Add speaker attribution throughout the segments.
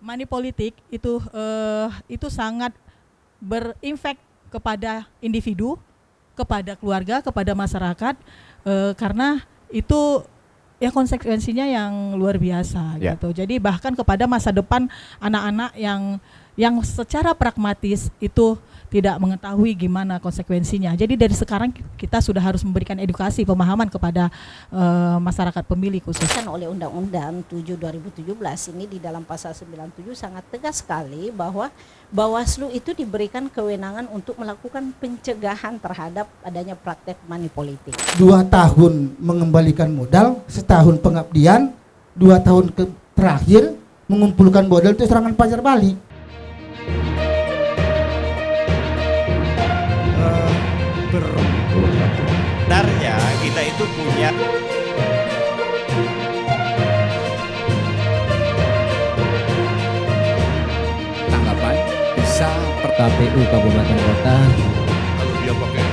Speaker 1: money politik itu sangat berimpact kepada individu, kepada keluarga, kepada masyarakat, karena itu ya konsekuensinya yang luar biasa gitu. Jadi bahkan kepada masa depan anak-anak yang secara pragmatis itu tidak mengetahui gimana konsekuensinya. Jadi dari sekarang kita sudah harus memberikan edukasi, pemahaman kepada masyarakat pemilih khususnya.
Speaker 2: Oleh Undang-Undang 7 2017 ini di dalam pasal 97 sangat tegas sekali bahwa Bawaslu itu diberikan kewenangan untuk melakukan pencegahan terhadap adanya praktek money politik.
Speaker 3: 2 tahun mengembalikan modal, setahun pengabdian, 2 tahun terakhir mengumpulkan modal itu serangan pajar balik.
Speaker 4: Sebenarnya kita itu punya
Speaker 5: tanggapan bisa per KPU Kabupaten Kota.
Speaker 4: kalau dia pakai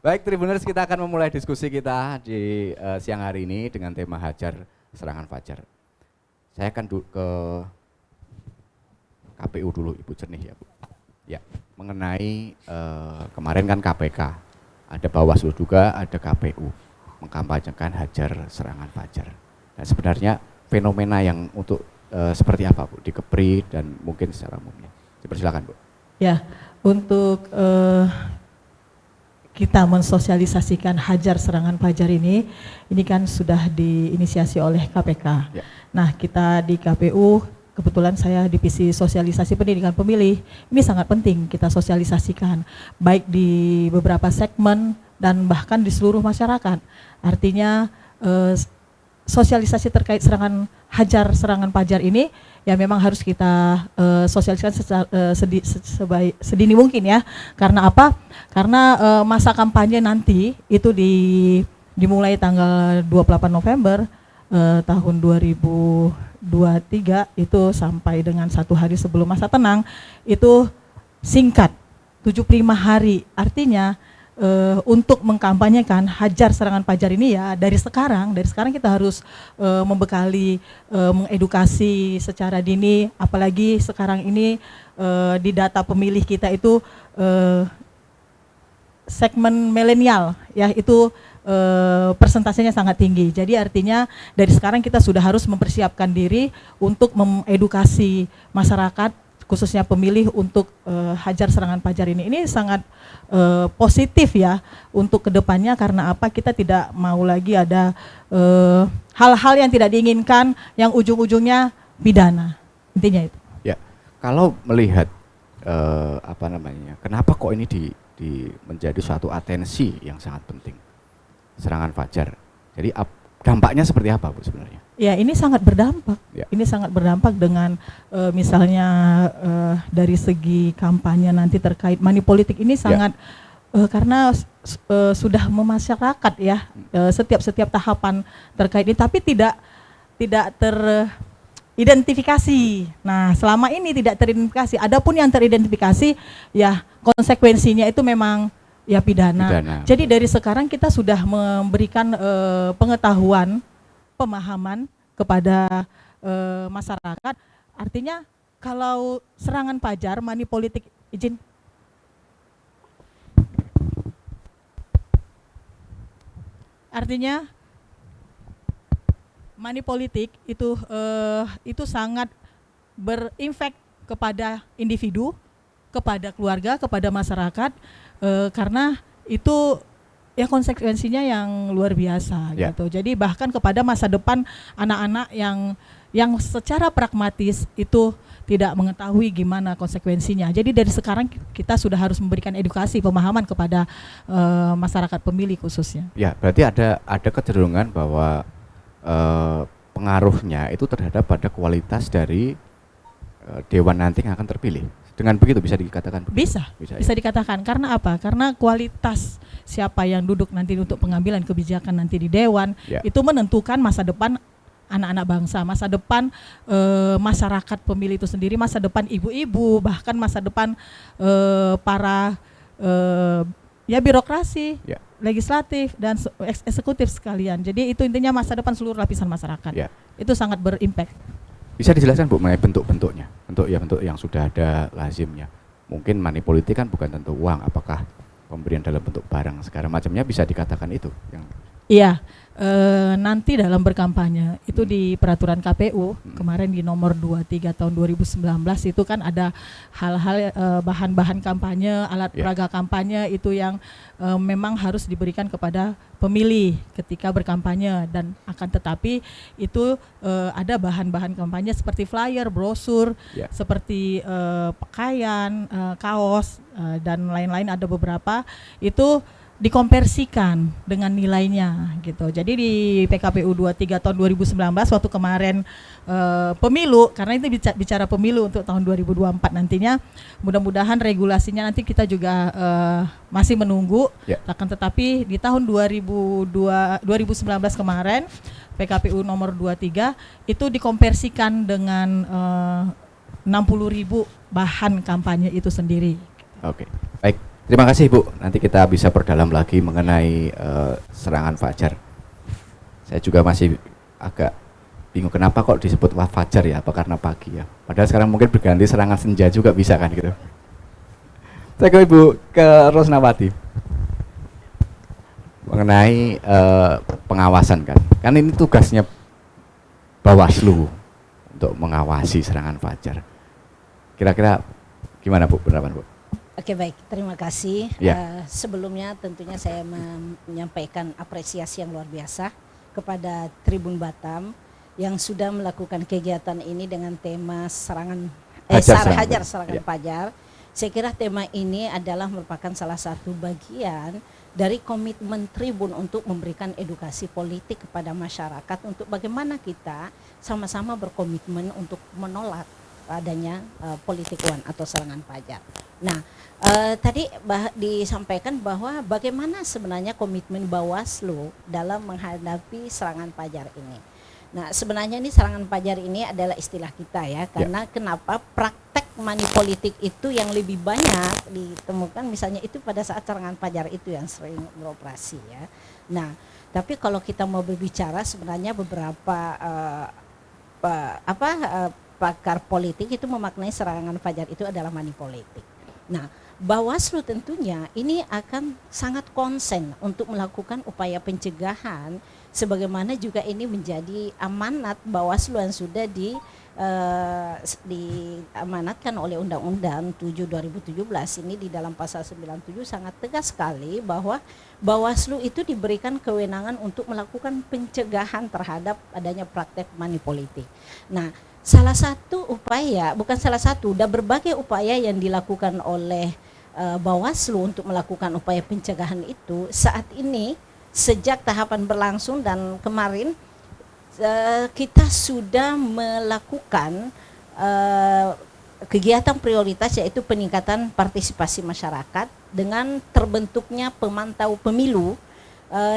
Speaker 6: Baik Tribuners, kita akan memulai diskusi kita di siang hari ini dengan tema Hajar Serangan Fajar. Saya akan ke KPU dulu, Ibu Cernih ya Bu. Ya, mengenai kemarin kan KPK, ada Bawaslu juga, ada KPU mengkampanyekan Hajar Serangan Fajar. Nah sebenarnya fenomena yang untuk seperti apa Bu di Kepri dan mungkin secara umumnya. Dipersilakan Bu.
Speaker 1: Ya, untuk kita mensosialisasikan Hajar Serangan Fajar ini kan sudah diinisiasi oleh KPK.
Speaker 6: Ya.
Speaker 1: Nah kita di KPU, kebetulan saya divisi sosialisasi pendidikan pemilih, ini sangat penting kita sosialisasikan, baik di beberapa segmen dan bahkan di seluruh masyarakat. Artinya sosialisasi terkait Hajar Serangan Fajar ini ya memang harus kita sosialisasikan sedini mungkin ya. Karena apa? Karena masa kampanye nanti itu dimulai tanggal 28 November tahun 2023 itu sampai dengan 1 hari sebelum masa tenang itu singkat, 75 hari. Artinya untuk mengkampanyekan Hajar Serangan Fajar ini ya dari sekarang kita harus membekali, mengedukasi secara dini, apalagi sekarang ini di data pemilih kita itu segmen milenial ya itu persentasenya sangat tinggi. Jadi artinya dari sekarang kita sudah harus mempersiapkan diri untuk mengedukasi masyarakat khususnya pemilih untuk Hajar Serangan Fajar ini. Ini sangat positif ya untuk kedepannya, karena apa, kita tidak mau lagi ada hal-hal yang tidak diinginkan yang ujung-ujungnya pidana, intinya itu.
Speaker 6: Ya, kalau melihat kenapa kok ini menjadi suatu atensi yang sangat penting, serangan fajar. Jadi dampaknya seperti apa Bu sebenarnya?
Speaker 1: Ya ini sangat berdampak.
Speaker 6: Ya.
Speaker 1: Ini sangat berdampak dengan misalnya dari segi kampanye nanti terkait money politik ini sangat karena sudah memasyarakat ya setiap tahapan terkait ini, tapi tidak teridentifikasi. Nah selama ini tidak teridentifikasi. Adapun yang teridentifikasi ya konsekuensinya itu memang ya pidana. Jadi dari sekarang kita sudah memberikan pengetahuan, pemahaman kepada masyarakat. Artinya kalau serangan fajar, money politik, izin. Artinya money politik itu sangat berimpact kepada individu, kepada keluarga, kepada masyarakat, karena itu ya konsekuensinya yang luar biasa gitu. Jadi bahkan kepada masa depan anak-anak yang secara pragmatis itu tidak mengetahui gimana konsekuensinya. Jadi dari sekarang kita sudah harus memberikan edukasi, pemahaman kepada masyarakat pemilih khususnya.
Speaker 6: Ya, berarti ada kecenderungan bahwa pengaruhnya itu terhadap pada kualitas dari dewan nanti yang akan terpilih. Dengan begitu bisa dikatakan begitu?
Speaker 1: Bisa dikatakan. Karena apa? Karena kualitas siapa yang duduk nanti untuk pengambilan kebijakan nanti di dewan itu menentukan masa depan anak-anak bangsa, masa depan masyarakat pemilih itu sendiri, masa depan ibu-ibu, bahkan masa depan para Ya birokrasi,
Speaker 6: Ya.
Speaker 1: legislatif dan eksekutif sekalian. Jadi itu intinya masa depan seluruh lapisan masyarakat.
Speaker 6: Ya.
Speaker 1: Itu sangat berimpact.
Speaker 6: Bisa dijelaskan Bu mengenai bentuk-bentuknya, bentuk yang sudah ada lazimnya. Mungkin money politik kan bukan tentu uang, apakah pemberian dalam bentuk barang segala macamnya bisa dikatakan itu yang
Speaker 1: Iya, nanti dalam berkampanye itu di peraturan KPU kemarin di nomor 23 tahun 2019 itu kan ada hal-hal bahan-bahan kampanye, alat
Speaker 6: Ya.
Speaker 1: peraga kampanye itu yang memang harus diberikan kepada pemilih ketika berkampanye, dan akan tetapi itu ada bahan-bahan kampanye seperti flyer, brosur,
Speaker 6: Ya.
Speaker 1: seperti pakaian, kaos dan lain-lain, ada beberapa itu dikonversikan dengan nilainya gitu. Jadi di PKPU 23 tahun 2019 waktu kemarin pemilu, karena itu bicara pemilu untuk tahun 2024 nantinya, mudah-mudahan regulasinya nanti kita juga masih menunggu.
Speaker 6: Ya.
Speaker 1: Akan tetapi di tahun 2019 kemarin PKPU nomor 23 itu dikonversikan dengan 60.000 bahan kampanye itu sendiri.
Speaker 6: Oke, baik. Terima kasih Bu. Nanti kita bisa perdalam lagi mengenai serangan fajar. Saya juga masih agak bingung kenapa kok disebut fajar ya, apa karena pagi ya. Padahal sekarang mungkin berganti serangan senja juga bisa kan gitu. Saya ke Ibu ke Rosnawati. Mengenai pengawasan kan. Kan ini tugasnya Bawaslu untuk mengawasi serangan fajar. Kira-kira gimana Bu pendapat Bu?
Speaker 2: Oke, baik, terima kasih.
Speaker 6: Ya.
Speaker 2: Sebelumnya tentunya saya menyampaikan apresiasi yang luar biasa kepada Tribun Batam yang sudah melakukan kegiatan ini dengan tema serangan
Speaker 6: Hajar
Speaker 2: serangan
Speaker 6: Ya.
Speaker 2: fajar. Saya kira tema ini adalah merupakan salah satu bagian dari komitmen Tribun untuk memberikan edukasi politik kepada masyarakat untuk bagaimana kita sama-sama berkomitmen untuk menolak adanya politik uang atau serangan fajar. Nah, tadi disampaikan bahwa bagaimana sebenarnya komitmen Bawaslu dalam menghadapi serangan fajar ini. Nah, sebenarnya ini serangan fajar ini adalah istilah kita ya, karena kenapa praktek money politik itu yang lebih banyak ditemukan misalnya itu pada saat serangan fajar itu yang sering beroperasi ya. Nah, tapi kalau kita mau berbicara sebenarnya beberapa pakar politik itu memaknai serangan fajar itu adalah money politik. Nah, Bawaslu tentunya ini akan sangat konsen untuk melakukan upaya pencegahan, sebagaimana juga ini menjadi amanat Bawaslu yang sudah diamanatkan oleh Undang-Undang 7 2017 ini di dalam pasal 97 sangat tegas sekali bahwa Bawaslu itu diberikan kewenangan untuk melakukan pencegahan terhadap adanya praktek money politik. Nah, salah satu upaya, bukan salah satu, ada berbagai upaya yang dilakukan oleh Bawaslu untuk melakukan upaya pencegahan itu saat ini sejak tahapan berlangsung dan kemarin kita sudah melakukan kegiatan prioritas yaitu peningkatan partisipasi masyarakat dengan terbentuknya pemantau pemilu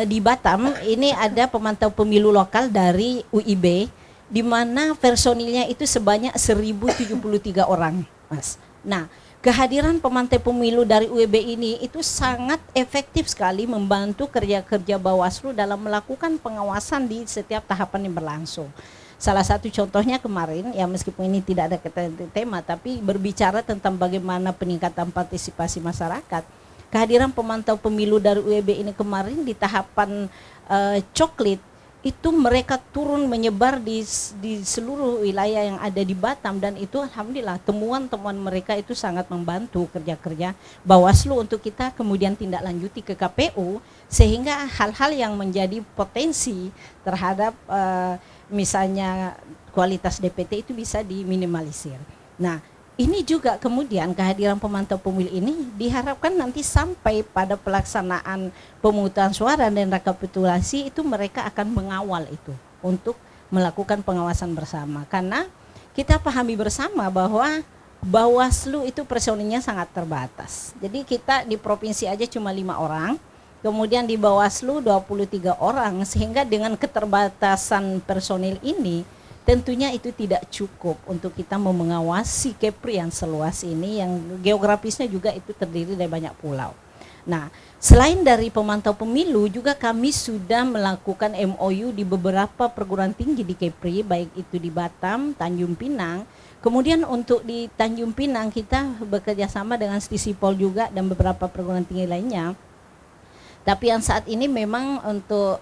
Speaker 2: di Batam. Ini ada pemantau pemilu lokal dari UIB di mana personilnya itu sebanyak 1073 orang, Mas. Nah, kehadiran pemantau pemilu dari UIB ini itu sangat efektif sekali membantu kerja-kerja Bawaslu dalam melakukan pengawasan di setiap tahapan yang berlangsung. Salah satu contohnya kemarin, ya meskipun ini tidak ada tema, tapi berbicara tentang bagaimana peningkatan partisipasi masyarakat. Kehadiran pemantau pemilu dari UIB ini kemarin di tahapan coklit, itu mereka turun menyebar di seluruh wilayah yang ada di Batam, dan itu alhamdulillah temuan-temuan mereka itu sangat membantu kerja-kerja Bawaslu untuk kita kemudian tindak lanjuti ke KPU, sehingga hal-hal yang menjadi potensi terhadap misalnya kualitas DPT itu bisa diminimalisir. Nah, ini juga kemudian kehadiran pemantau pemilu ini diharapkan nanti sampai pada pelaksanaan pemungutan suara dan rekapitulasi itu mereka akan mengawal itu untuk melakukan pengawasan bersama. Karena kita pahami bersama bahwa Bawaslu itu personilnya sangat terbatas. Jadi kita di provinsi aja cuma 5 orang, kemudian di Bawaslu 23 orang, sehingga dengan keterbatasan personil ini tentunya itu tidak cukup untuk kita mengawasi Kepri yang seluas ini yang geografisnya juga itu terdiri dari banyak pulau. Nah, selain dari pemantau pemilu juga kami sudah melakukan MOU di beberapa perguruan tinggi di Kepri, baik itu di Batam, Tanjung Pinang. Kemudian untuk di Tanjung Pinang kita bekerja sama dengan Stisipol juga dan beberapa perguruan tinggi lainnya. Tapi yang saat ini memang untuk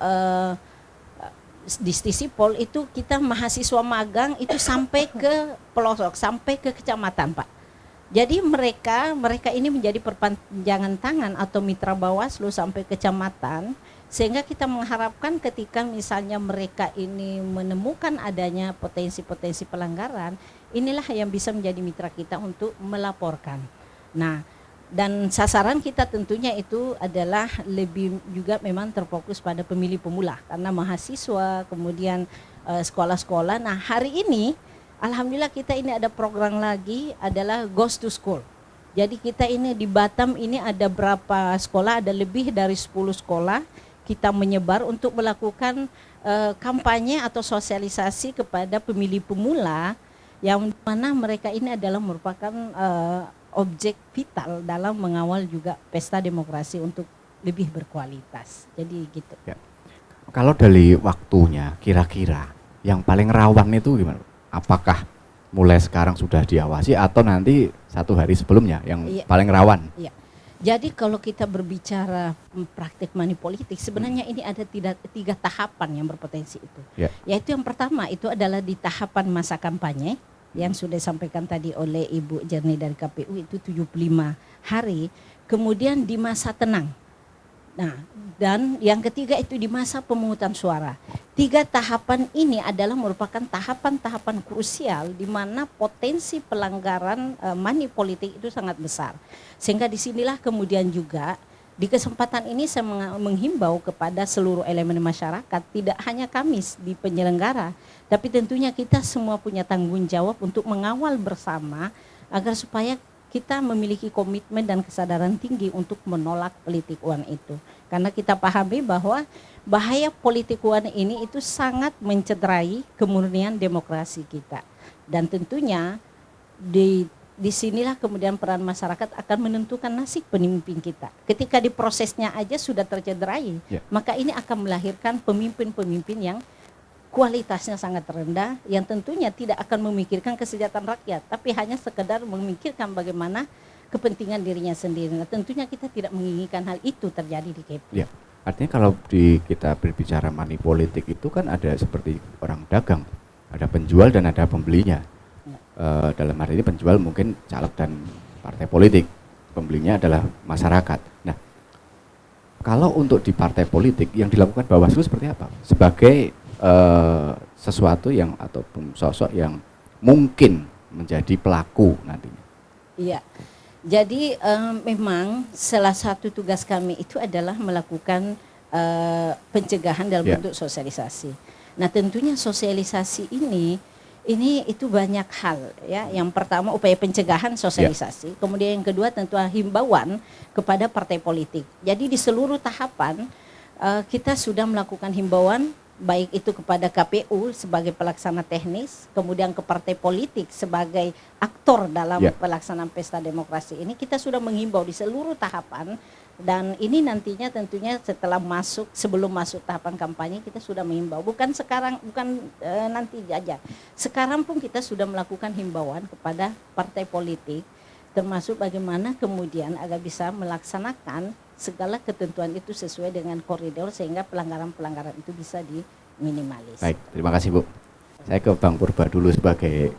Speaker 2: di Stisipol itu kita mahasiswa magang itu sampai ke pelosok, sampai ke kecamatan, Pak. Jadi mereka ini menjadi perpanjangan tangan atau mitra Bawaslu sampai kecamatan, sehingga kita mengharapkan ketika misalnya mereka ini menemukan adanya potensi-potensi pelanggaran, inilah yang bisa menjadi mitra kita untuk melaporkan. Nah, dan sasaran kita tentunya itu adalah lebih juga memang terfokus pada pemilih pemula, karena mahasiswa, kemudian sekolah-sekolah. Nah, hari ini alhamdulillah kita ini ada program lagi adalah Ghost to School. Jadi kita ini di Batam ini ada berapa sekolah, ada lebih dari 10 sekolah kita menyebar untuk melakukan kampanye atau sosialisasi kepada pemilih pemula yang mana mereka ini adalah merupakan objek vital dalam mengawal juga pesta demokrasi untuk lebih berkualitas. Jadi gitu.
Speaker 6: Ya. Kalau dari waktunya kira-kira yang paling rawan itu gimana? Apakah mulai sekarang sudah diawasi atau nanti satu hari sebelumnya yang paling rawan?
Speaker 2: Iya. Jadi kalau kita berbicara praktik money politik, sebenarnya ini ada tiga tahapan yang berpotensi itu.
Speaker 6: Ya.
Speaker 2: Yaitu yang pertama itu adalah di tahapan masa kampanye yang sudah disampaikan tadi oleh Ibu Jernih dari KPU itu 75 hari. Kemudian di masa tenang. Nah, dan yang ketiga itu di masa pemungutan suara. 3 tahapan ini adalah merupakan tahapan-tahapan krusial di mana potensi pelanggaran money politik itu sangat besar. Sehingga disinilah kemudian juga di kesempatan ini saya menghimbau kepada seluruh elemen masyarakat, tidak hanya kami di penyelenggara, tapi tentunya kita semua punya tanggung jawab untuk mengawal bersama agar supaya kita memiliki komitmen dan kesadaran tinggi untuk menolak politik uang itu. Karena kita pahami bahwa bahaya politik uang ini itu sangat mencederai kemurnian demokrasi kita. Dan tentunya di sinilah kemudian peran masyarakat akan menentukan nasib pemimpin kita. Ketika di prosesnya aja sudah tercederai, maka ini akan melahirkan pemimpin-pemimpin yang kualitasnya sangat rendah, yang tentunya tidak akan memikirkan kesejahteraan rakyat, tapi hanya sekedar memikirkan bagaimana kepentingan dirinya sendiri. Nah, tentunya kita tidak menginginkan hal itu terjadi di KPU.
Speaker 6: Ya, artinya kalau kita berbicara money politik itu kan ada seperti orang dagang, ada penjual dan ada pembelinya. Dalam hari ini penjual mungkin caleg dan partai politik, pembelinya adalah masyarakat. Nah, kalau untuk di partai politik yang dilakukan Bawaslu seperti apa? Sebagai sesuatu yang ataupun sosok yang mungkin menjadi pelaku nantinya.
Speaker 2: Iya. Jadi memang salah satu tugas kami itu adalah melakukan pencegahan dalam bentuk sosialisasi. Nah, tentunya sosialisasi ini itu banyak hal ya. Yang pertama upaya pencegahan sosialisasi, kemudian yang kedua tentu himbauan kepada partai politik. Jadi di seluruh tahapan kita sudah melakukan himbauan baik itu kepada KPU sebagai pelaksana teknis, kemudian ke partai politik sebagai aktor dalam pelaksanaan pesta demokrasi ini. Kita sudah menghimbau di seluruh tahapan, dan ini nantinya tentunya sebelum masuk tahapan kampanye kita sudah menghimbau. Bukan nanti aja. Sekarang pun kita sudah melakukan himbauan kepada partai politik, termasuk bagaimana kemudian agar bisa melaksanakan segala ketentuan itu sesuai dengan koridor sehingga pelanggaran-pelanggaran itu bisa diminimalis.
Speaker 6: Baik, terima kasih Bu. Saya ke Bang Purba dulu sebagai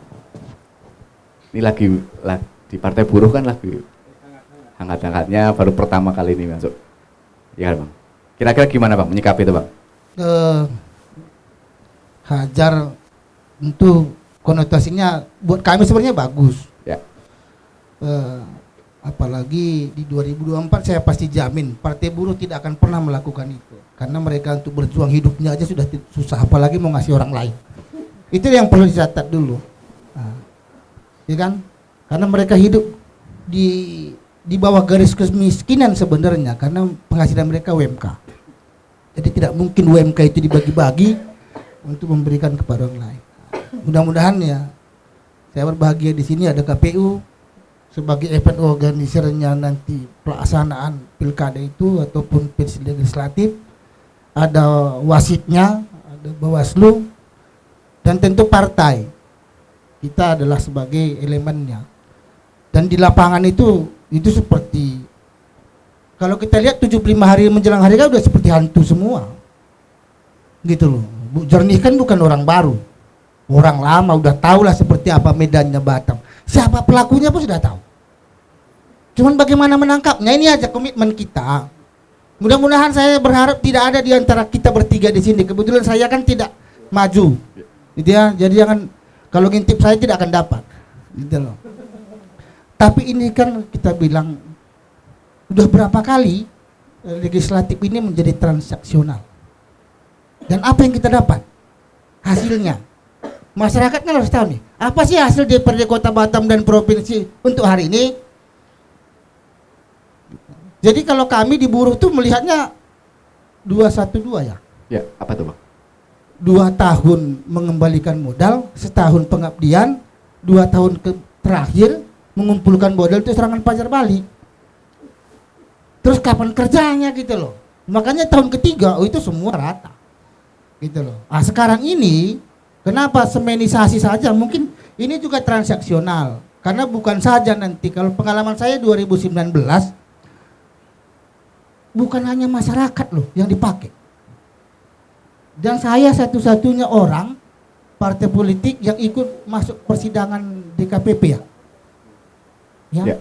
Speaker 6: ini lagi di Partai Buruh kan lagi hangat-hangatnya baru pertama kali ini masuk. Ya Bang. Kira-kira gimana Bang menyikapi itu Bang?
Speaker 3: Hajar untuk konotasinya buat kami sebenarnya bagus.
Speaker 6: Ya.
Speaker 3: Apalagi di 2024 saya pasti jamin Partai Buruh tidak akan pernah melakukan itu, karena mereka untuk berjuang hidupnya aja sudah susah, apalagi mau ngasih orang lain. Itu yang perlu dicatat dulu, ya kan? Karena mereka hidup di bawah garis kemiskinan sebenarnya, karena penghasilan mereka UMK. Jadi tidak mungkin UMK itu dibagi-bagi untuk memberikan kepada orang lain. Mudah-mudahan ya, saya berbahagia di sini ada KPU. sebagai event organisirnya nanti pelaksanaan pilkada itu ataupun pilpres legislatif, ada wasitnya, ada Bawaslu, dan tentu partai. Kita adalah sebagai elemennya. Dan di lapangan itu seperti, kalau kita lihat 75 hari menjelang hari raya udah seperti hantu semua. Gitu loh. Bu Jernih kan bukan orang baru. Orang lama udah tahu lah seperti apa medannya Batam. Siapa pelakunya pun sudah tahu. Cuman bagaimana menangkapnya, ini aja komitmen kita. Mudah-mudahan, saya berharap tidak ada di antara kita bertiga di sini. Kebetulan saya kan tidak maju. Gitu ya. Jadi jangan, kalau ngintip saya tidak akan dapat. Gitu loh. Tapi ini kan kita bilang udah berapa kali legislatif ini menjadi transaksional. Dan apa yang kita dapat? Hasilnya. Masyarakat kan harus tahu nih, apa sih hasil DPRD Kota Batam dan Provinsi untuk hari ini? Jadi kalau kami di buruh tuh melihatnya 212 ya?
Speaker 6: Ya, apa tuh Bang?
Speaker 3: 2 tahun mengembalikan modal, setahun pengabdian, 2 tahun terakhir mengumpulkan modal itu serangan pajak balik. Terus kapan kerjanya gitu loh? Makanya tahun ketiga itu semua rata. Gitu loh. Ah, sekarang ini kenapa semenisasi saja? Mungkin ini juga transaksional. Karena bukan saja nanti, kalau pengalaman saya 2019 bukan hanya masyarakat loh yang dipakai. Dan saya satu-satunya orang partai politik yang ikut masuk persidangan DKPP ya. Ya.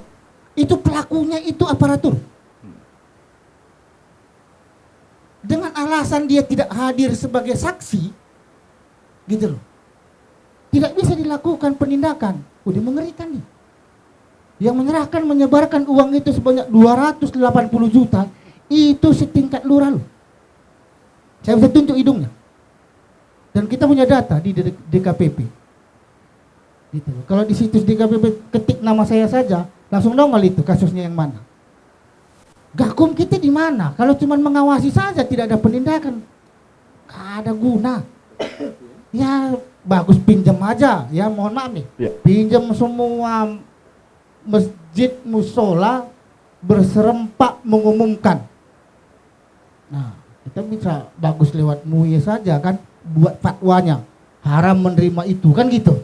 Speaker 3: Itu pelakunya itu aparatur. Dengan alasan dia tidak hadir sebagai saksi, gitu loh, tidak bisa dilakukan penindakan. Udah mengerikan nih. Yang menyerahkan, menyebarkan uang itu sebanyak 280 juta, itu setingkat lurah loh. Saya bisa tunjuk hidungnya. Dan kita punya data di DKPP. Gitu loh. Kalau di situs DKPP ketik nama saya saja, langsung nongol itu kasusnya yang mana. Gakum kita di mana? Kalau cuma mengawasi saja tidak ada penindakan, gak ada guna. Ya bagus pinjam aja, ya mohon maaf nih. Ya. Pinjam semua masjid musola berserempak mengumumkan. Nah kita bisa bagus lewat MUI saja kan, buat fatwanya haram menerima itu kan gitu.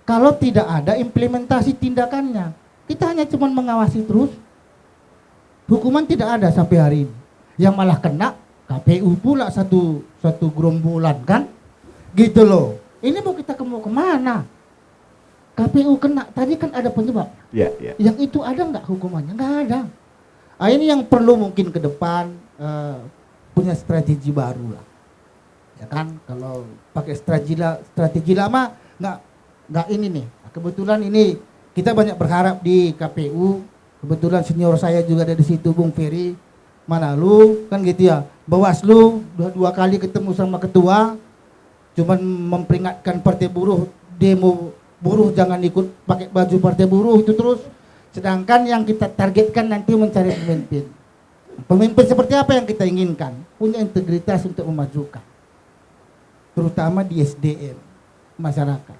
Speaker 3: Kalau tidak ada implementasi tindakannya, kita hanya cuma mengawasi terus. Hukuman tidak ada sampai hari ini. Yang malah kena KPU pula satu gerombolan kan? Gitu loh. Ini mau kita kemana? KPU kena, tadi kan ada penyebab. Ya. Yang itu ada nggak hukumannya? Nggak ada. Nah, ini yang perlu mungkin ke depan punya strategi baru lah. Ya kan? Kalau pakai strategi lama nggak ini nih. Kebetulan ini kita banyak berharap di KPU. Kebetulan senior saya juga ada di situ, Bung Ferry Manalu, kan gitu ya. Bawaslu 2 kali ketemu sama ketua, cuman memperingatkan partai buruh, demo buruh jangan ikut pakai baju partai buruh itu terus. Sedangkan yang kita targetkan nanti mencari pemimpin. Pemimpin seperti apa yang kita inginkan? Punya integritas untuk memajukan, terutama di SDM masyarakat.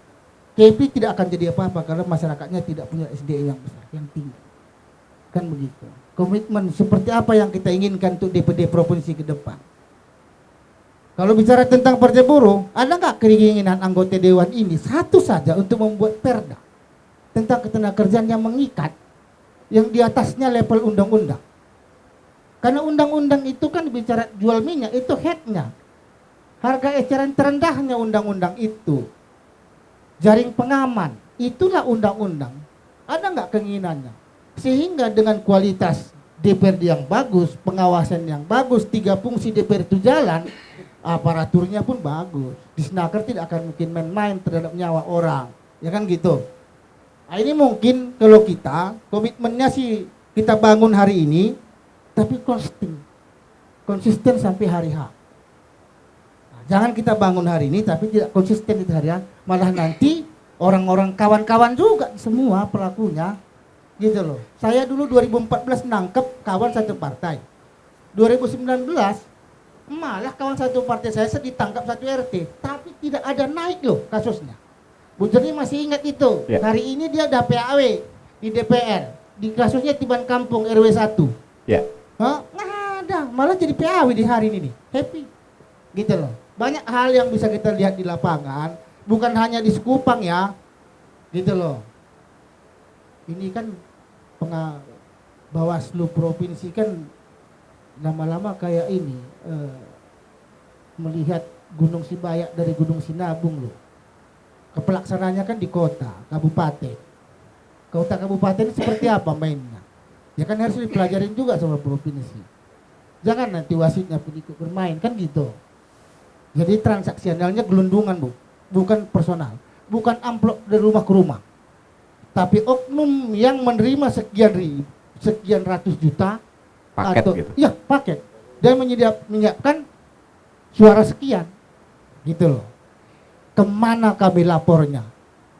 Speaker 3: KP tidak akan jadi apa-apa karena masyarakatnya tidak punya SDM yang besar, yang tinggi. Kan begitu. Komitmen seperti apa yang kita inginkan untuk DPD provinsi ke depan. Kalau bicara tentang partai buruh, ada nggak keinginan anggota dewan ini satu saja untuk membuat perda tentang ketenagakerjaan yang mengikat, yang di atasnya level undang-undang. Karena undang-undang itu kan bicara jual minyak, itu headnya. Harga eceran terendahnya undang-undang itu. Jaring pengaman, itulah undang-undang. Ada nggak keinginannya? Sehingga dengan kualitas DPRD yang bagus, pengawasan yang bagus, 3 fungsi DPR itu jalan, aparaturnya pun bagus. Disnaker tidak akan mungkin main-main terhadap nyawa orang, ya kan gitu. Nah, ini mungkin kalau kita komitmennya sih kita bangun hari ini, tapi konsisten sampai hari H. Nah, jangan kita bangun hari ini tapi tidak konsisten di hari H, malah nanti orang-orang kawan-kawan juga semua pelakunya. Gitu loh. Saya dulu 2014 nangkep kawan satu partai. 2019 malah kawan satu partai saya ditangkap satu RT, tapi tidak ada naik loh kasusnya. Bu Jernih masih ingat itu. Ya. Hari ini dia ada PAW. di DPR, di kasusnya Tiban Kampung RW 1.
Speaker 6: Ya.
Speaker 3: Hah? Nggak ada, malah jadi PAW di hari ini nih. Happy. Gitu loh. Banyak hal yang bisa kita lihat di lapangan, bukan hanya di Sekupang ya. Gitu loh. Ini kan Bawaslu provinsi kan lama-lama kayak ini melihat Gunung Sibayak dari Gunung Sinabung loh. Kepelaksanaannya kan di kota, kabupaten. Kota kabupaten seperti apa mainnya? Ya kan harus dipelajarin juga sama provinsi. Jangan nanti wasitnya pun ikut bermain kan gitu. Jadi transaksionalnya gelundungan Bu, bukan personal, bukan amplop dari rumah ke rumah. Tapi oknum yang menerima sekian ratus juta
Speaker 6: Paket
Speaker 3: atau
Speaker 6: gitu.
Speaker 3: ya paket dan menyiapkan suara sekian gitu loh. Kemana kami lapornya?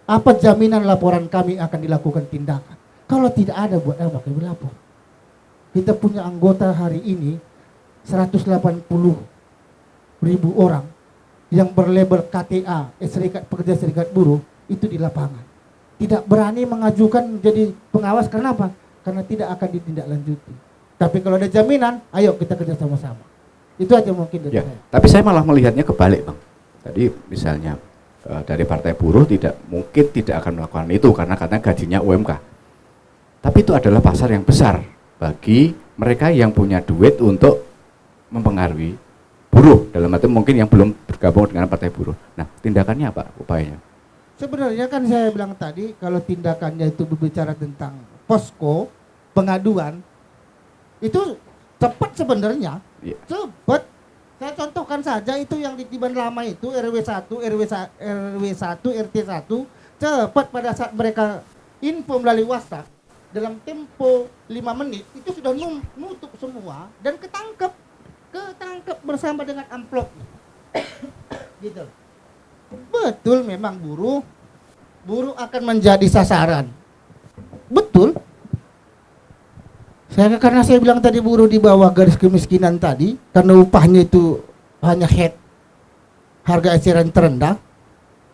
Speaker 3: Apa jaminan laporan kami akan dilakukan tindakan? Kalau tidak ada, buat apa kami lapor? Kita punya anggota hari ini 180.000 orang yang berlabel KTA, Serikat Pekerja Serikat Buruh, itu di lapangan. Tidak berani mengajukan menjadi pengawas, karena apa? Karena tidak akan ditindaklanjuti. Tapi kalau ada jaminan, ayo kita kerja sama-sama. Itu aja mungkin dari
Speaker 6: Ya,
Speaker 3: saya.
Speaker 6: tapi saya malah melihatnya kebalik, Bang. Tadi misalnya dari Partai Buruh mungkin tidak akan melakukan itu karena katanya gajinya UMK. Tapi itu adalah pasar yang besar bagi mereka yang punya duit untuk mempengaruhi buruh, dalam arti mungkin yang belum bergabung dengan Partai Buruh. Nah, tindakannya apa upayanya?
Speaker 3: Sebenarnya kan saya bilang tadi, kalau tindakannya itu berbicara tentang posko pengaduan, itu cepat sebenarnya.
Speaker 6: Ya.
Speaker 3: Cepat. Saya contohkan saja itu yang di Tiban Lama itu RW 1, RW 1, RT 1, cepat pada saat mereka info melalui WhatsApp dalam tempo 5 menit itu sudah nutup semua dan ketangkep bersama dengan amplop. Gitu. Betul, memang buruh akan menjadi sasaran. Betul. Karena saya bilang tadi buruh di bawah garis kemiskinan tadi, karena upahnya itu hanya harga eceran terendah,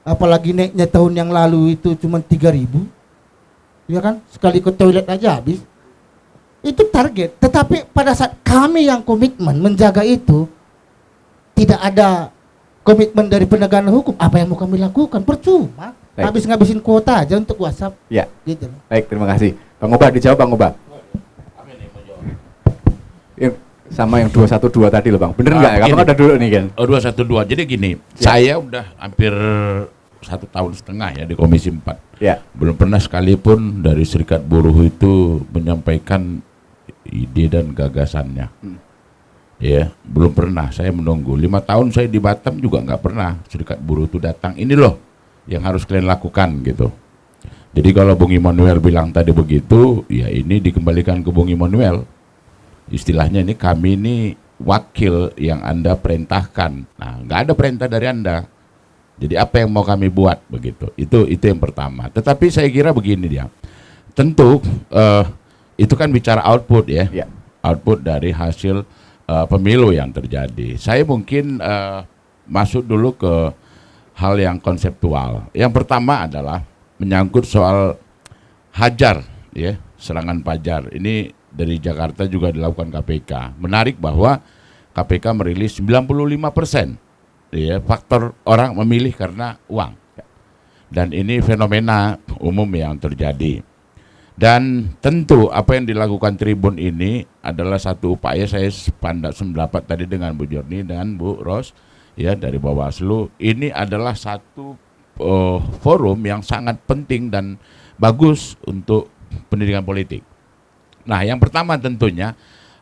Speaker 3: apalagi naiknya tahun yang lalu itu cuma 3.000, ya kan, sekali ke toilet aja habis. Itu target. Tetapi pada saat kami yang komitmen menjaga itu, tidak ada komitmen dari penegakan hukum, apa yang mau kami lakukan? Percuma.
Speaker 6: Baik.
Speaker 3: Habis ngabisin kuota aja untuk WhatsApp.
Speaker 6: Ya.
Speaker 3: Gitu.
Speaker 6: Baik, terima kasih. Bang Obah, dijawab Bang Obah. Yang sama yang 212 tadi loh Bang. Bener nggak? Kamu kan udah dulu nih kan?
Speaker 7: Oh, 212. Jadi gini, saya udah hampir 1,5 tahun ya di Komisi 4.
Speaker 6: Ya.
Speaker 7: Belum pernah sekalipun dari Serikat Buruh itu menyampaikan ide dan gagasannya. Ya, belum pernah. Saya menunggu 5 tahun saya di Batam juga nggak pernah Serikat Buruh itu datang. Ini loh yang harus kalian lakukan gitu. Jadi kalau Bung Immanuel bilang tadi begitu, ya ini dikembalikan ke Bung Immanuel. Istilahnya ini kami ini wakil yang Anda perintahkan. Nah, nggak ada perintah dari Anda. Jadi apa yang mau kami buat begitu? Itu yang pertama. Tetapi saya kira begini dia. Tentu itu kan bicara output ya.
Speaker 6: Ya.
Speaker 7: Output dari hasil pemilu yang terjadi. Saya mungkin masuk dulu ke hal yang konseptual. Yang pertama adalah menyangkut soal hajar ya, serangan fajar. Ini dari Jakarta juga dilakukan KPK. Menarik bahwa KPK merilis 95% ya, faktor orang memilih karena uang. Dan ini fenomena umum yang terjadi. Dan tentu apa yang dilakukan Tribun ini adalah satu upaya, saya sependapat tadi dengan Bu Jorni dan Bu Ros ya dari Bawaslu. Ini adalah satu forum yang sangat penting dan bagus untuk pendidikan politik. Nah, yang pertama tentunya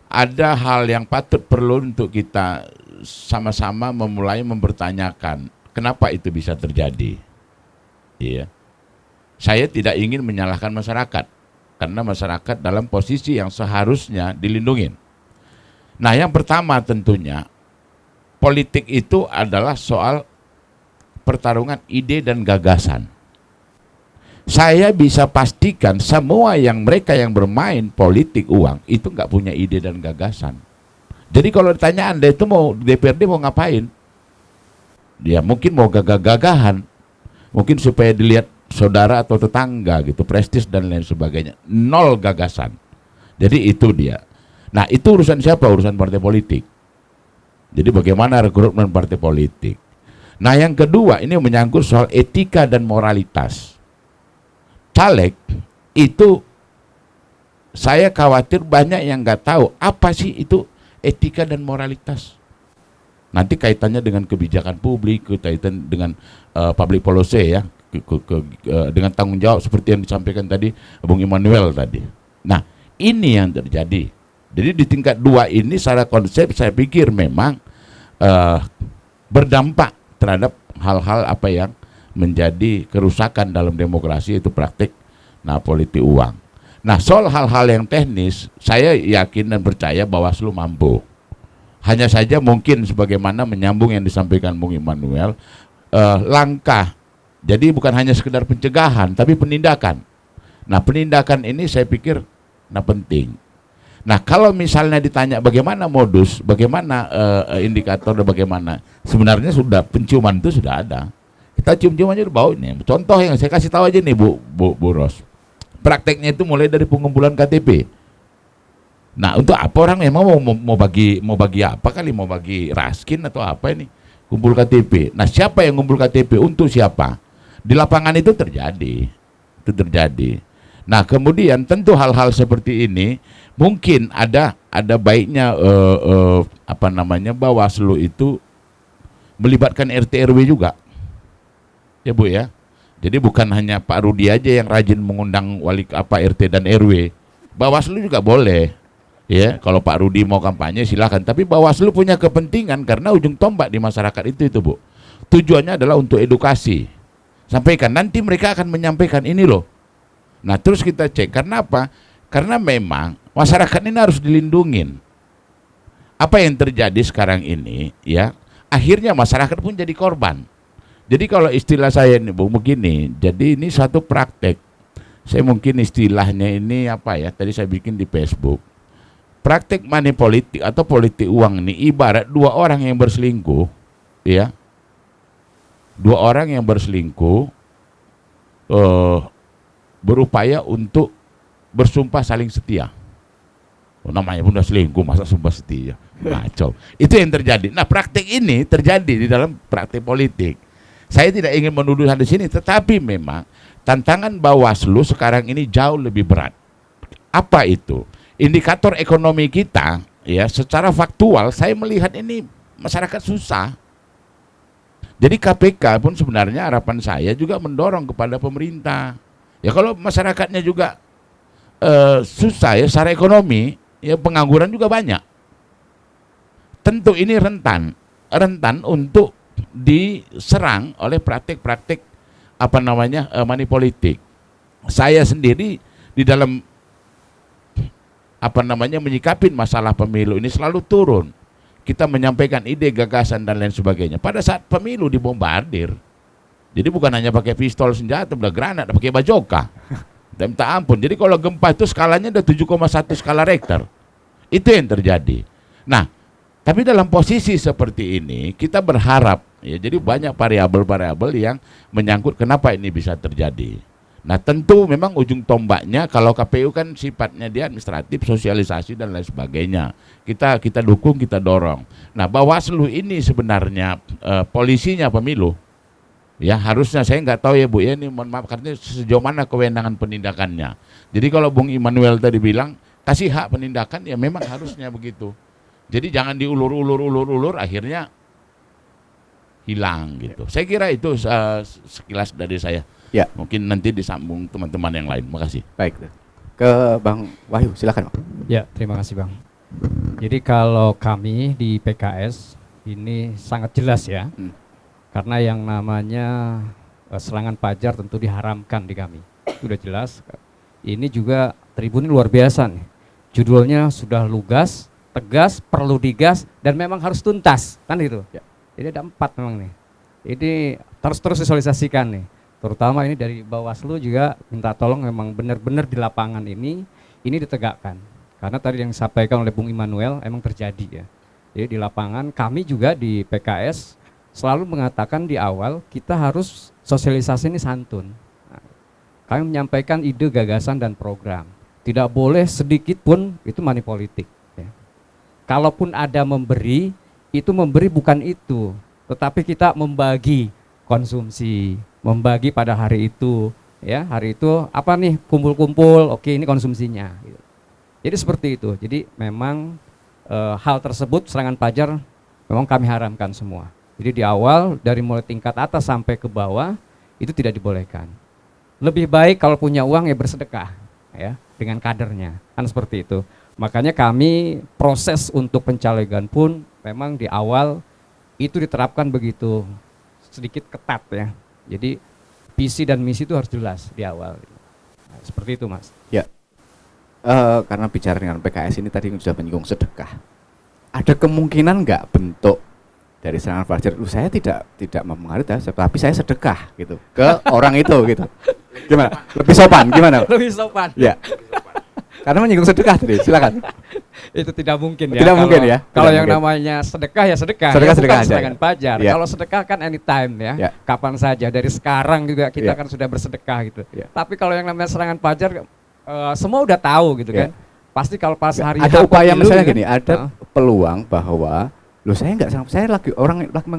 Speaker 7: ada hal yang patut perlu untuk kita sama-sama memulai mempertanyakan kenapa itu bisa terjadi. Iya. Saya tidak ingin menyalahkan masyarakat karena masyarakat dalam posisi yang seharusnya dilindungi. Nah, yang pertama tentunya politik itu adalah soal pertarungan ide dan gagasan. Saya bisa pastikan semua mereka yang bermain politik uang itu nggak punya ide dan gagasan. Jadi kalau ditanya Anda itu mau DPRD mau ngapain? Dia mungkin mau gagah-gagahan, mungkin supaya dilihat saudara atau tetangga gitu, prestis dan lain sebagainya, nol gagasan. Jadi itu dia. Nah itu urusan siapa? Urusan partai politik. Jadi bagaimana rekrutmen partai politik. Nah yang kedua ini menyangkut soal etika dan moralitas. Caleg itu saya khawatir banyak yang nggak tahu apa sih itu etika dan moralitas. Nanti kaitannya dengan kebijakan publik, kaitan dengan public policy ya, dengan tanggung jawab seperti yang disampaikan tadi Bung Immanuel tadi. Nah ini yang terjadi. Jadi di tingkat 2 ini secara konsep saya pikir memang berdampak terhadap hal-hal apa yang menjadi kerusakan dalam demokrasi, itu praktik politik uang. Nah soal hal-hal yang teknis saya yakin dan percaya Bawaslu mampu. Hanya saja mungkin sebagaimana menyambung yang disampaikan Bung Immanuel, langkah. Jadi bukan hanya sekedar pencegahan, tapi penindakan. Nah penindakan ini saya pikir penting. Nah kalau misalnya ditanya bagaimana modus, bagaimana indikator, dan bagaimana, sebenarnya sudah penciuman itu sudah ada. Kita cium-cium aja udah bau ini. Contoh yang saya kasih tahu aja nih Bu Ros. Prakteknya itu mulai dari pengumpulan KTP. Nah untuk apa orang memang mau bagi apa kali, mau bagi raskin atau apa ini, kumpul KTP. Nah siapa yang kumpul KTP, untuk siapa? Di lapangan itu terjadi. Nah kemudian tentu hal-hal seperti ini mungkin ada baiknya Bawaslu itu melibatkan RT RW juga, ya Bu ya. Jadi bukan hanya Pak Rudi aja yang rajin mengundang RT dan RW, Bawaslu juga boleh. Ya, kalau Pak Rudi mau kampanye silakan, tapi Bawaslu punya kepentingan karena ujung tombak di masyarakat itu Bu. Tujuannya adalah untuk edukasi. Sampaikan, nanti mereka akan menyampaikan ini loh. Nah, terus kita cek karena apa? Karena memang masyarakat ini harus dilindungin. Apa yang terjadi sekarang ini ya, akhirnya masyarakat pun jadi korban. Jadi kalau istilah saya ini Bu begini, jadi ini satu praktek. Saya mungkin istilahnya ini apa ya? Tadi saya bikin di Facebook. Praktek money politik atau politik uang ini ibarat 2 orang yang berselingkuh, ya. 2 orang yang berselingkuh berupaya untuk bersumpah saling setia. Namanya pun udah selingkuh, masa sumpah setia? Kacau. Itu yang terjadi. Nah, praktek ini terjadi di dalam praktek politik. Saya tidak ingin menuduh di sini, tetapi memang tantangan Bawaslu sekarang ini jauh lebih berat. Apa itu? Indikator ekonomi kita ya secara faktual saya melihat ini masyarakat susah. Jadi KPK pun sebenarnya harapan saya juga mendorong kepada pemerintah. Ya kalau masyarakatnya juga susah ya secara ekonomi, ya pengangguran juga banyak. Tentu ini rentan untuk diserang oleh praktik-praktik money politik. Saya sendiri di dalam menyikapin masalah pemilu ini selalu turun. Kita menyampaikan ide, gagasan dan lain sebagainya. Pada saat pemilu dibombardir. Jadi bukan hanya pakai pistol, senjata, granat, pakai bajoka. Dan minta ampun. Jadi kalau gempa itu skalanya ada 7,1 skala Richter. Itu yang terjadi. Nah, tapi dalam posisi seperti ini kita berharap ya, jadi banyak variabel-variabel yang menyangkut kenapa ini bisa terjadi. Nah tentu memang ujung tombaknya kalau KPU kan sifatnya dia administratif, sosialisasi dan lain sebagainya. Kita dukung, kita dorong. Nah Bawaslu ini sebenarnya polisinya pemilu. Ya harusnya saya nggak tahu ya Bu ya, ini mohon maaf karena sejauh mana kewenangan penindakannya. Jadi kalau Bung Immanuel tadi bilang kasih hak penindakan ya memang harusnya begitu. Jadi jangan diulur akhirnya hilang gitu. Saya kira itu sekilas dari saya.
Speaker 6: Ya.
Speaker 7: Mungkin nanti disambung teman-teman yang lain. Makasih.
Speaker 6: Baik. Ke Bang Wahyu, silakan Bang.
Speaker 5: Ya, terima kasih Bang. Jadi kalau kami di PKS ini sangat jelas ya. Karena yang namanya serangan fajar tentu diharamkan di kami. Sudah jelas. Ini juga Tribun luar biasa nih. Judulnya sudah lugas, tegas, perlu digas dan memang harus tuntas, kan gitu. Ya. Jadi ada 4 memang nih. Ini terus disosialisasikan nih. Terutama ini dari Bawaslu juga minta tolong memang benar-benar di lapangan ini ditegakkan. Karena tadi yang disampaikan oleh Bung Immanuel emang terjadi ya. Jadi di lapangan kami juga di PKS selalu mengatakan di awal kita harus sosialisasi ini santun. Nah, Kami menyampaikan ide, gagasan, dan program. Tidak boleh sedikit pun itu money politik. Ya. Kalaupun ada memberi, itu memberi bukan itu, tetapi kita membagi konsumsi, membagi pada hari itu. Ya, hari itu apa nih, kumpul-kumpul, oke ini konsumsinya. Gitu. Jadi seperti itu. Jadi memang hal tersebut serangan pajar memang kami haramkan semua. Jadi di awal dari mulai tingkat atas sampai ke bawah itu tidak dibolehkan. Lebih baik kalau punya uang ya bersedekah ya dengan kadernya. Kan seperti itu. Makanya kami proses untuk pencalegan pun memang di awal itu diterapkan begitu sedikit ketat ya. Jadi visi dan misi itu harus jelas di awal. Nah, seperti itu Mas.
Speaker 6: Ya. Karena bicara dengan PKS ini tadi sudah menyinggung sedekah. Ada kemungkinan nggak bentuk dari serangan fajar? Saya tidak mempengaruhi, tapi saya sedekah gitu ke orang itu gitu. Gimana? Lebih sopan gimana?
Speaker 5: Lebih sopan.
Speaker 6: Ya. Karena menyinggung sedekah tadi, silakan.
Speaker 5: Itu tidak mungkin ya.
Speaker 6: Tidak mungkin ya.
Speaker 5: Kalau
Speaker 6: Tidak
Speaker 5: yang
Speaker 6: mungkin.
Speaker 5: namanya sedekah ya sedekah.
Speaker 6: Sedekah,
Speaker 5: ya,
Speaker 6: sedekah
Speaker 5: bukan
Speaker 6: aja,
Speaker 5: serangan
Speaker 6: ya.
Speaker 5: pajar.
Speaker 6: Ya.
Speaker 5: Kalau sedekah kan anytime ya.
Speaker 6: Ya.
Speaker 5: Kapan saja. Dari sekarang juga kita
Speaker 6: Ya.
Speaker 5: kan sudah bersedekah gitu.
Speaker 6: Ya.
Speaker 5: Tapi kalau yang namanya serangan pajar semua udah tahu gitu
Speaker 6: Ya.
Speaker 5: kan. Pasti kalau pas hari
Speaker 6: ada upaya
Speaker 5: pemilu
Speaker 6: misalnya
Speaker 5: gitu
Speaker 6: gini,
Speaker 5: kan,
Speaker 6: ada peluang bahwa loh saya lagi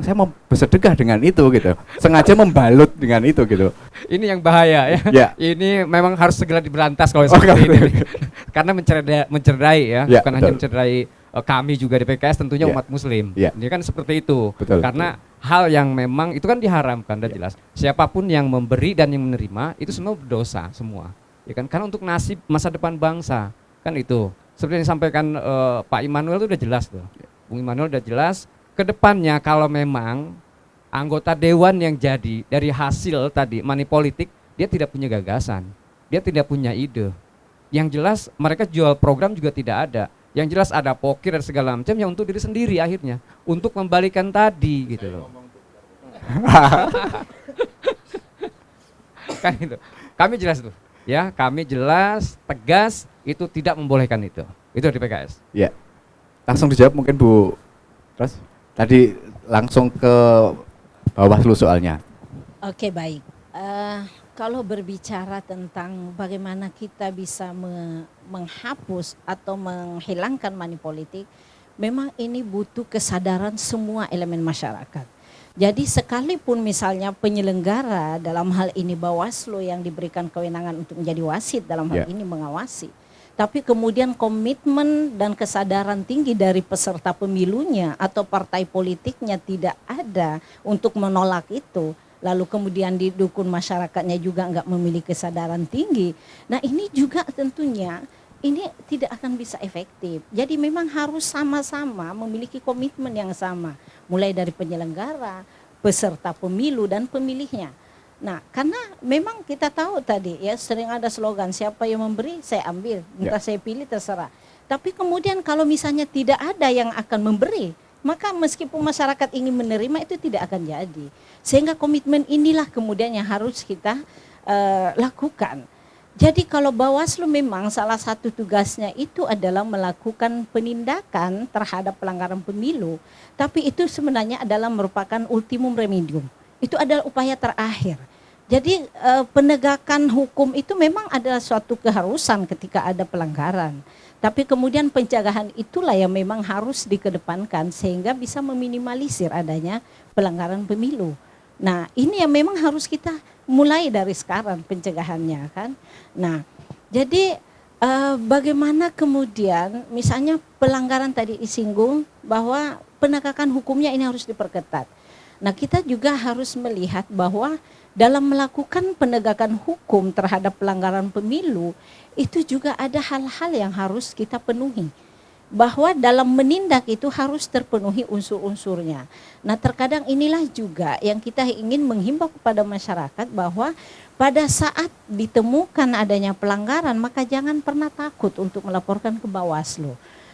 Speaker 6: saya mau bersedekah dengan itu gitu. Sengaja membalut dengan itu gitu.
Speaker 5: ini yang bahaya ya.
Speaker 6: Ya.
Speaker 5: Ini memang harus segera diberantas kalau
Speaker 6: Oh,
Speaker 5: seperti
Speaker 6: kalau-
Speaker 5: ini. Karena mencerderai ya,
Speaker 6: Ya,
Speaker 5: bukan hanya
Speaker 6: betul.
Speaker 5: mencerderai kami juga di PKS tentunya
Speaker 6: Ya.
Speaker 5: umat muslim.
Speaker 6: Ya.
Speaker 5: Ini kan seperti itu.
Speaker 6: Betul,
Speaker 5: Karena hal yang memang itu kan diharamkan dan
Speaker 6: Ya.
Speaker 5: jelas. Siapapun yang memberi dan yang menerima itu semua berdosa semua. Ya kan? Karena untuk nasib masa depan bangsa kan itu. Seperti yang disampaikan Pak Immanuel itu udah jelas tuh. Bung Immanuel udah jelas. Kedepannya kalau memang anggota dewan yang jadi dari hasil tadi money politik, dia tidak punya gagasan, dia tidak punya ide. Yang jelas mereka jual program juga tidak ada. Yang jelas ada pokir dan segala macam yang untuk diri sendiri akhirnya, untuk membalikan tadi gitu loh. Kan itu. Kami jelas tuh, ya kami jelas, tegas, itu tidak membolehkan itu. Itu di PKS.
Speaker 6: Ya. Langsung dijawab mungkin Bu. Terus tadi langsung ke Bawaslu soalnya.
Speaker 2: Oke, baik. Kalau berbicara tentang bagaimana kita bisa menghapus atau menghilangkan money politik, memang ini butuh kesadaran semua elemen masyarakat. Jadi sekalipun misalnya penyelenggara dalam hal ini Bawaslu yang diberikan kewenangan untuk menjadi wasit dalam hal ini mengawasi, tapi kemudian komitmen dan kesadaran tinggi dari peserta pemilunya atau partai politiknya tidak ada untuk menolak itu, lalu kemudian didukung masyarakatnya juga enggak memiliki kesadaran tinggi. Nah ini juga tentunya ini tidak akan bisa efektif. Jadi memang harus sama-sama memiliki komitmen yang sama, mulai dari penyelenggara, peserta pemilu dan pemilihnya. Nah, karena memang kita tahu tadi ya sering ada slogan siapa yang memberi saya ambil, entah saya pilih terserah. Tapi kemudian kalau misalnya tidak ada yang akan memberi, maka meskipun masyarakat ingin menerima itu tidak akan jadi. Sehingga komitmen inilah kemudian yang harus kita lakukan. Jadi kalau Bawaslu memang salah satu tugasnya itu adalah melakukan penindakan terhadap pelanggaran pemilu, tapi itu sebenarnya adalah merupakan ultimum remedium. Itu adalah upaya terakhir. Jadi penegakan hukum itu memang adalah suatu keharusan ketika ada pelanggaran. Tapi kemudian pencegahan itulah yang memang harus dikedepankan sehingga bisa meminimalisir adanya pelanggaran pemilu. Nah, ini yang memang harus kita mulai dari sekarang pencegahannya kan. Nah, jadi bagaimana kemudian misalnya pelanggaran tadi disinggung bahwa penegakan hukumnya ini harus diperketat. Nah, kita juga harus melihat bahwa dalam melakukan penegakan hukum terhadap pelanggaran pemilu itu juga ada hal-hal yang harus kita penuhi. Bahwa dalam menindak itu harus terpenuhi unsur-unsurnya. Nah, terkadang inilah juga yang kita ingin menghimbau kepada masyarakat bahwa pada saat ditemukan adanya pelanggaran maka jangan pernah takut untuk melaporkan ke Bawaslu.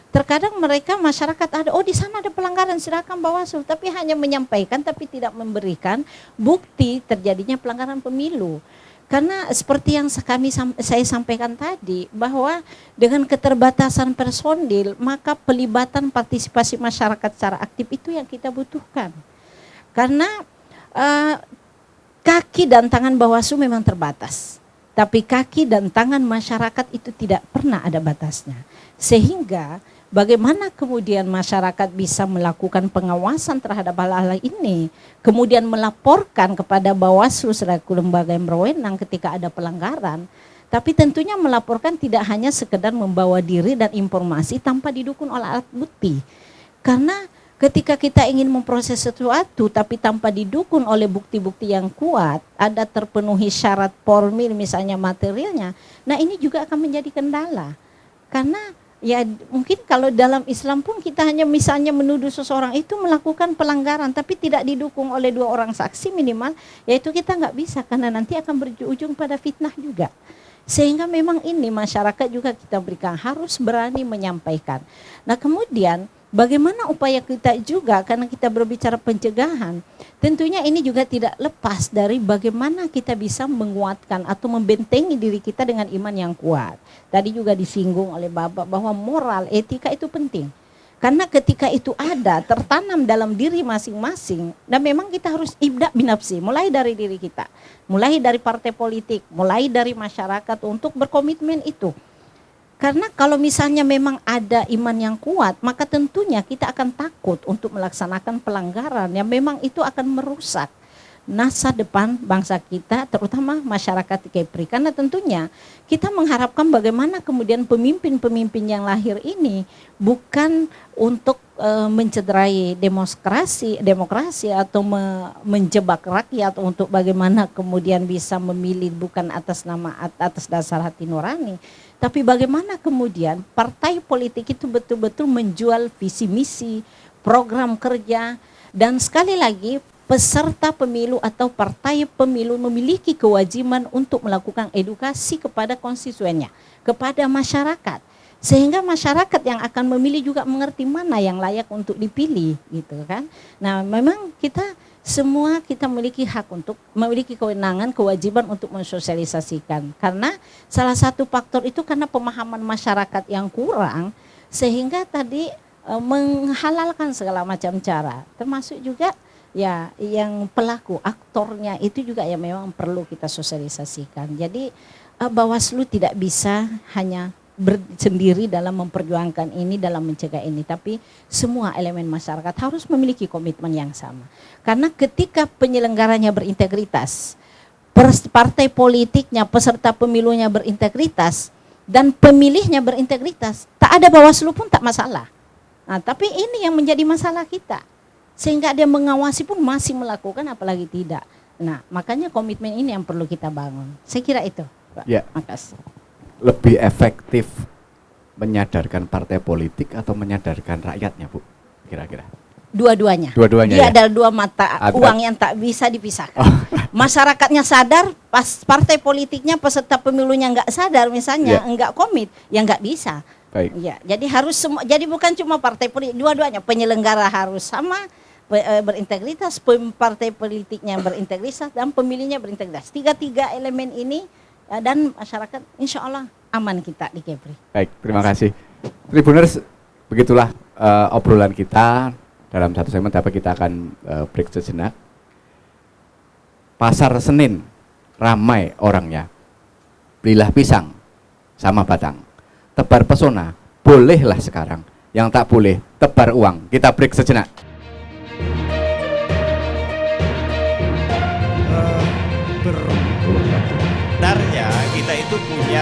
Speaker 2: Terkadang mereka masyarakat ada, oh di sana ada pelanggaran silakan Bawaslu, tapi hanya menyampaikan tapi tidak memberikan bukti terjadinya pelanggaran pemilu. Karena seperti yang saya sampaikan tadi bahwa dengan keterbatasan personil maka pelibatan partisipasi masyarakat secara aktif itu yang kita butuhkan. Karena kaki dan tangan Bawaslu memang terbatas. Tapi kaki dan tangan masyarakat itu tidak pernah ada batasnya. Sehingga bagaimana kemudian masyarakat bisa melakukan pengawasan terhadap hal-hal ini, kemudian melaporkan kepada Bawaslu selaku lembaga yang berwenang ketika ada pelanggaran, tapi tentunya melaporkan tidak hanya sekedar membawa diri dan informasi tanpa didukung oleh alat bukti. Karena ketika kita ingin memproses sesuatu tapi tanpa didukung oleh bukti-bukti yang kuat, ada terpenuhi syarat formil misalnya materialnya, nah ini juga akan menjadi kendala. Karena ya mungkin kalau dalam Islam pun kita hanya misalnya menuduh seseorang itu melakukan pelanggaran tapi tidak didukung oleh 2 orang saksi minimal, yaitu kita nggak bisa karena nanti akan berujung pada fitnah juga. Sehingga memang ini masyarakat juga kita berikan harus berani menyampaikan. Nah kemudian bagaimana upaya kita juga karena kita berbicara pencegahan, tentunya ini juga tidak lepas dari bagaimana kita bisa menguatkan atau membentengi diri kita dengan iman yang kuat. Tadi juga disinggung oleh Bapak bahwa moral, etika itu penting. Karena ketika itu ada, tertanam dalam diri masing-masing, dan memang kita harus ibda binafsi, mulai dari diri kita, mulai dari partai politik, mulai dari masyarakat untuk berkomitmen itu. Karena kalau misalnya memang ada iman yang kuat, maka tentunya kita akan takut untuk melaksanakan pelanggaran yang memang itu akan merusak masa depan bangsa kita, terutama masyarakat di Kepri. Karena tentunya kita mengharapkan bagaimana kemudian pemimpin-pemimpin yang lahir ini bukan untuk mencederai demokrasi atau menjebak rakyat untuk bagaimana kemudian bisa memilih bukan atas dasar hati nurani. Tapi bagaimana kemudian partai politik itu betul-betul menjual visi misi, program kerja, dan sekali lagi peserta pemilu atau partai pemilu memiliki kewajiban untuk melakukan edukasi kepada konstituennya, kepada masyarakat. Sehingga masyarakat yang akan memilih juga mengerti mana yang layak untuk dipilih gitu kan. Nah memang kita semua kita memiliki hak untuk memiliki kewenangan, kewajiban untuk mensosialisasikan. Karena salah satu faktor itu karena pemahaman masyarakat yang kurang, sehingga tadi menghalalkan segala macam cara, termasuk juga ya yang pelaku, aktornya itu juga ya memang perlu kita sosialisasikan. Jadi Bawaslu tidak bisa hanya sendiri dalam memperjuangkan ini, dalam mencegah ini, tapi semua elemen masyarakat harus memiliki komitmen yang sama. Karena ketika penyelenggaranya berintegritas, partai politiknya, peserta pemilunya berintegritas, dan pemilihnya berintegritas, tak ada Bawaslu pun tak masalah. Nah, tapi ini yang menjadi masalah kita. Sehingga dia mengawasi pun masih melakukan, apalagi tidak. Nah, makanya komitmen ini yang perlu kita bangun. Saya kira itu, Pak.
Speaker 6: Ya.
Speaker 2: Makasih.
Speaker 6: Lebih efektif menyadarkan partai politik atau menyadarkan rakyatnya, Bu? Kira-kira.
Speaker 2: Dua-duanya.
Speaker 6: Dua-duanya
Speaker 2: Dia
Speaker 6: ya?
Speaker 2: adalah 2 mata uang yang tak bisa dipisahkan. Masyarakatnya sadar, pas partai politiknya, peserta pemilunya nggak sadar misalnya, nggak komit, ya nggak bisa.
Speaker 6: Baik.
Speaker 2: Ya, jadi harus semua. Jadi bukan cuma partai politik, dua-duanya penyelenggara harus sama, berintegritas, partai politiknya berintegritas, dan pemilihnya berintegritas. 3 elemen ini dan masyarakat insya Allah aman kita di Kepri.
Speaker 6: Baik, terima kasih. Tribuners, begitulah obrolan kita dalam satu segmen, tapi kita akan break sejenak. Pasar Senin ramai orangnya. Belilah pisang sama batang. Tebar pesona, bolehlah sekarang. Yang tak boleh, tebar uang. Kita break sejenak.
Speaker 4: Sebenarnya kita itu punya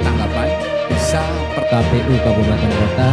Speaker 6: Tanggapan bisa
Speaker 8: KPU Kabupaten Kota